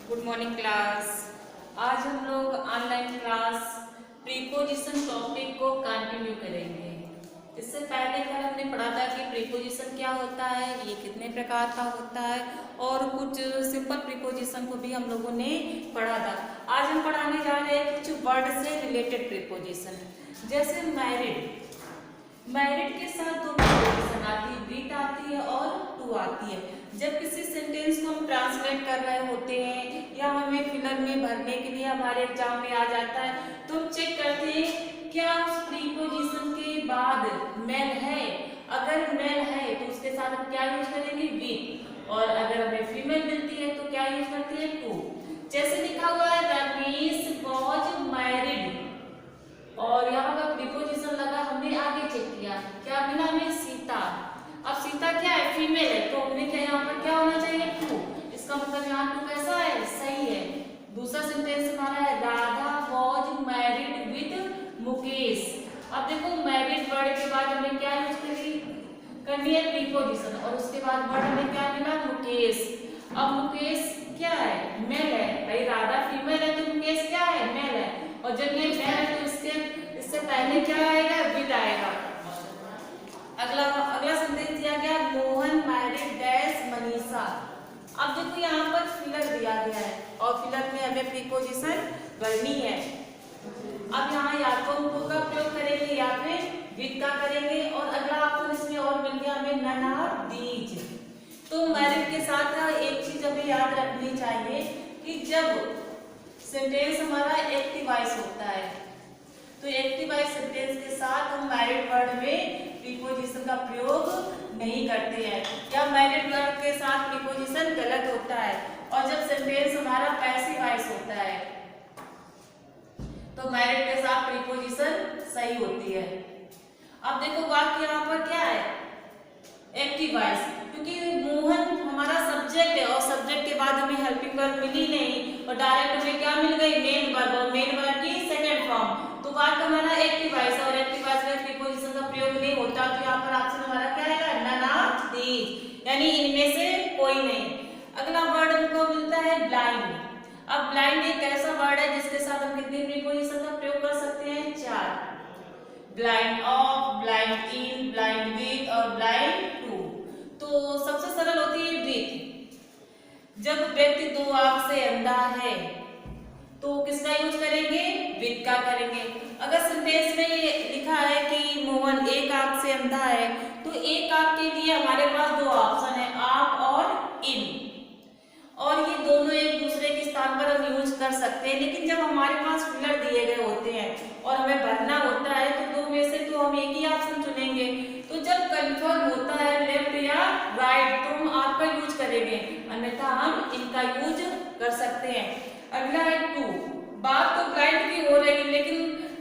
Good morning class. आज हम लोग ऑनलाइन क्लास प्रीपोजिशन टॉपिक को कंटिन्यू करेंगे। इससे पहले कल हमने पढ़ा था कि प्रीपोजिशन क्या होता है, ये कितने प्रकार का होता है और कुछ सिंपल प्रीपोजिशन को भी हम लोगों ने पढ़ा था। आज हम पढ़ाने जा रहे हैं कुछ वर्ड से रिलेटेड प्रीपोजिशन, जैसे मैरिड। मैरिड के साथ दो प्रीपोजिशन आती है, विद आती है और टू आती है। जब किसी सेंटेंस को हम ट्रांसलेट कर रहे होते हैं या हमें फिलर में भरने के लिए हमारे एग्जाम में आ जाता है, तो हम चेक करते हैं क्या उस प्रीपोजिशन के बाद मेल है। अगर मेल है तो उसके साथ हम क्या यूज करेंगे, विद, और अगर हमें फीमेल मिलती है तो क्या यूज करते हैं, टू। जैसे लिखा हुआ है रमेश वॉज मैरिड, और यहाँ पर प्रीपोजिशन लगा, हमने आगे चेक किया क्या मिला हमें, सीता। अब सीता क्या है, फीमेल है, तो हमने क्या यहाँ पर क्या होना चाहिए, टू। इसका मतलब यहाँ टू कैसा है, सही है। दूसरा सेंटेंस हमारा है Radha was married with Mukesh. अब देखो मैरिड वर्ड के बाद हमें क्या यूज करनी है, प्रीपोजिशन, और उसके बाद वर्ड हमें क्या मिला, मुकेश। अब मुकेश क्या है, मेल है, भाई राधा फीमेल है तो मुकेश क्या है, मेल है, और जब ये मेल है तो इससे पहले क्या आएगा, विद आएगा। अगला सेंटेंस दिया गया मोहन मैरिड डैश मनीषा। अब देखो यहाँ पर फिलर दिया गया है और फिलर में हमें प्रीपोजिशन करनी है। अब यहाँ या तो हम टू का प्रयोग करेंगे या फिर विद का करेंगे, और अगला ऑप्शन इसमें और मिल गया हमें नन और दीज। तो मैरिड के साथ एक चीज हमें याद रखनी चाहिए कि जब सेंटेंस हमारा एक्टिव वॉइस होता है तो एक्टिव वॉइस सेंटेंस के साथ हम मैरिड वर्ड में प्रीपोजिशन का प्रयोग नहीं करते हैं, या मैरिड वर्ड के साथ प्रीपोजिशन गलत होता है। और जब सेंटेंस हमारा पैसिव वॉइस होता है तो मैरिड के साथ प्रीपोजिशन सही होती है। अब देखो वाक्य यहाँ पर क्या है, एक्टिव वॉइस, क्योंकि मोहन हमारा सब्जेक्ट है और सब्जेक्ट के बाद हमें हेल्पिंग वर्ब मिली नहीं और डायरेक्ट हमें क्या मिल गई, मेन वर्ब, और मेन वर्ब की सेकंड फॉर्म। तो वाक्य हमारा एक्टिव वॉइस और एक्टिव वॉइस में प्रीपोजिशन का प्रयोग नहीं होता, तो यहाँ पर ऑप्शन हमारा क्या आएगा, नन ऑफ दीज, यानी इनमें से कोई नहीं। अगला वर्ड हमको मिलता है ब्लाइंड। अब ब्लाइंड एक ऐसा वर्ड है जिसके साथ हम कितनी प्रीपोजिशन का प्रयोग कर सकते हैं, चार। Blind of, blind in, blind with और ब्लाइंड टू। तो सबसे सरल होती है विद। जब व्यक्ति दो आंख से अंधा है तो किसका यूज करेंगे, विद का करेंगे। अगर सेंटेंस में ये लिखा है कि मोहन एक आंख से अंधा है तो एक आंख के लिए हमारे पास दो ऑप्शन है, आंख और इन, और ये दोनों एक दूसरे के स्थान पर हम यूज कर सकते हैं। लेकिन जब हमारे पास फिलर दिए गए होते हैं और हमें भरना होता है तो दो में से तो हम एक ही ऑप्शन चुनेंगे। तो जब कंफर्म होता है लेफ्ट या राइट तो हम आपका यूज करेंगे, अन्यथा हम इनका यूज कर सकते हैं। अगला है टू। बात तो ब्लाइंड की हो रही है लेकिन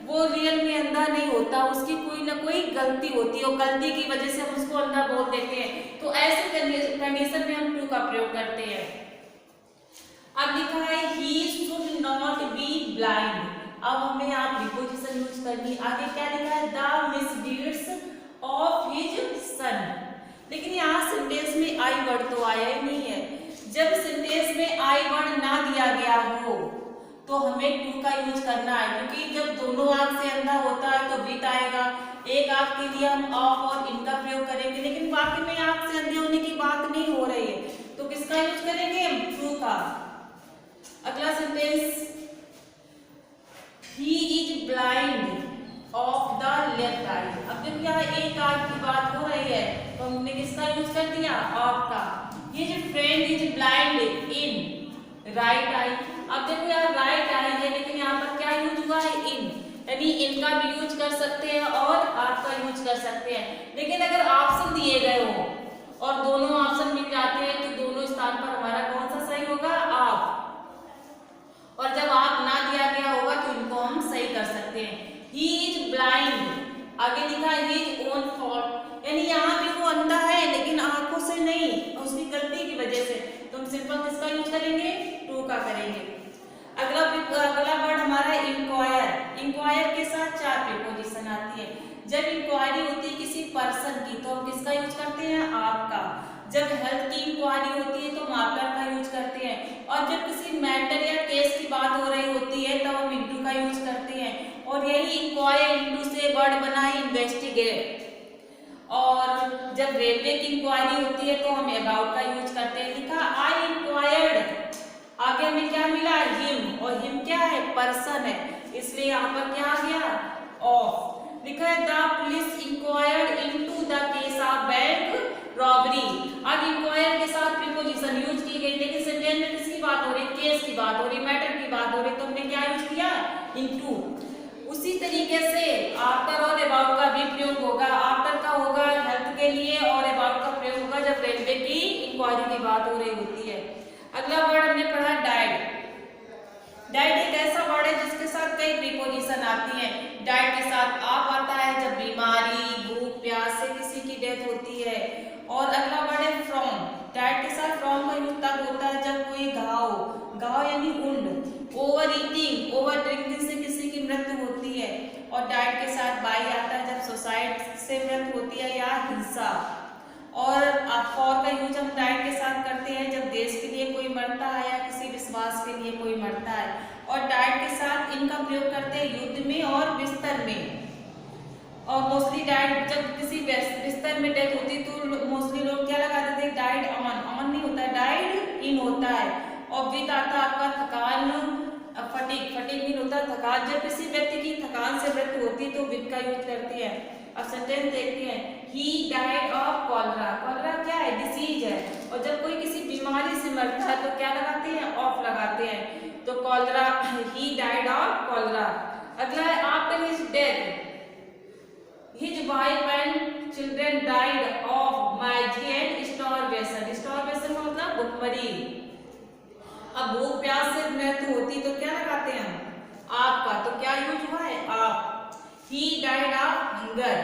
वो रियल में अंधा नहीं होता, उसकी कोई ना कोई गलती होती है और गलती की वजह से हम उसको अंधा बोल देते हैं, तो ऐसे कंडीशन में हम टू का प्रयोग करते हैं। अब लिखा है he should not be blind। अब हमें यहाँ प्रीपोजिशन यूज करनी। आगे क्या लिखा है, the misdeeds of his son। लेकिन यहाँ सेंटेंस में आई वर्ड तो आया ही नहीं है। जब सेंटेंस में आई वर्ड ना दिया गया हो तो हमें टू का यूज करना है, क्योंकि जब दोनों आंख से अंधा होता है तो विद आएगा। एक आंख के लिए हम ऑफ और इनका प्रयोग करेंगे, लेकिन वाक्य में आंख से अंधे होने की बात नहीं हो रही है, तो किसका यूज करेंगे, टू का। अगला sentence he is blind of the left eye। अब जब यहाँ एक आंख की बात हो रही है तो हमने किसका यूज कर दिया, ऑफ का। ये जो friend is blind in right I. अब देखो यहाँ राइट आई है लेकिन यहाँ पर क्या यूज हुआ है, इन, यानी इनका भी यूज कर सकते हैं और आपका यूज कर सकते हैं। लेकिन अगर ऑप्शन दिए गए हो और दोनों ऑप्शन मिल जाते हैं तो दोनों स्थान पर हमारा कौन सा सही होगा, आप। और जब आप ना दिया गया होगा तो इनको हम सही कर सकते हैं। he is blind, आगे लिखा है his own fault, यानी यहाँ भी वो अंधा है लेकिन आंखों से नहीं, उसकी गलती की वजह से। तो हम सिंपल किसका यूज करेंगे, टू का करेंगे। अगला वर्ड हमारा है इंक्वायर। इंक्वायर के साथ चार प्रीपोजिशन आती है। जब इंक्वायरी होती है किसी पर्सन की तो हम किसका यूज करते हैं, आपका। जब हेल्थ की इंक्वायरी होती है तो मार्कर का यूज करते हैं, और और जब किसी मैटर या केस की बात हो रही होती है तब हम इनटू का यूज करते हैं। और यही इंक्वायर इनटू से वर्ड बना है इन्वेस्टिगेट। और जब रेलवे की इंक्वायरी होती है तो हम अबाउट का यूज करते हैं। लिखा आई इंक्वायर्ड, आगे हमें क्या मिला, हिम, और हिम क्या है, पर्सन है, इसलिए यहाँ पर क्या आ गया, ऑफ। लिखा है the police inquired into the case of bank robbery. अब इंक्वायर के साथ प्रीपोजिशन यूज की गई, लेकिन सेंटेंस में किसकी बात हो रही, केस की बात हो रही, मैटर की बात हो रही, तो हमने क्या यूज किया, इनटू। उसी तरीके से आफ्टर और अबाउट का भी प्रयोग होगा। आफ्टर का होगा हेल्थ के लिए और अबाउट का प्रयोग होगा जब रेलवे की इंक्वायरी की बात हो रही होती है। अगला वर्ड हमने पढ़ा डाइड। डाइड एक ऐसा वर्ड है जिसके साथ कई प्रीपोजिशन आती हैं। डाइड के साथ आप आता है जब बीमारी, भूख, प्यास से किसी की डेथ होती है। और अगला वर्ड है फ्रॉम। डाइड के साथ फ्रॉम का यूज तब होता है जब कोई घाव, घाव यानी wound, over eating, over drinking से किसी की मृत्यु होती है। और डाइड के साथ बाई आता है जब सुसाइड से मृत्यु होती है या हिंसा। और फॉर का यूज हम डाइड के साथ करते हैं जब देश के लिए कोई मरता है या किसी विश्वास के लिए कोई मरता है। और डाइड के साथ इनका प्रयोग करते हैं युद्ध में और बिस्तर में। और मोस्टली डाइड जब किसी बिस्तर में डेथ होती तो मोस्टली लोग क्या लगा देते हैं, डाइड ऑन। ऑन नहीं होता है, डाइड इन होता है। और विद आता आपका थकान, फटीग, फटीग मीन होता है थकान। जब किसी व्यक्ति की थकान से मृत्यु होती है तो विद का यूज करते हैं। अब सेंटेंस देखते हैं, ही डाइड ऑफ कॉलरा। कॉलरा क्या है, डिसीज है। और जब कोई किसी बीमारी से मरता है तो क्या लगाते हैं, ऑफ लगाते हैं। तो cholera, he died of cholera. अगला है after his death his wife and children died of misery and starvation. Starvation का मतलब भूखमरी। अब भूख प्यास से मृत्यु होती तो क्या लगाते हैं हम, आपका। तो क्या यूज हुआ है, आप। ही डाइड ऑफ हंगर।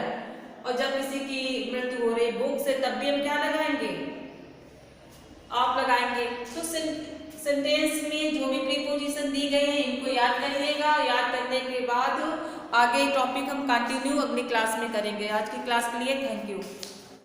और जब किसी की मृत्यु हो रही भूख से तब भी हम क्या लगाएंगे, आप लगाएंगे। तो सेंटेंस में जो भी प्रीपोजिशन दी गई है इनको याद करिएगा। याद करने के बाद आगे टॉपिक हम कंटिन्यू अगली क्लास में करेंगे। आज की क्लास के लिए थैंक यू।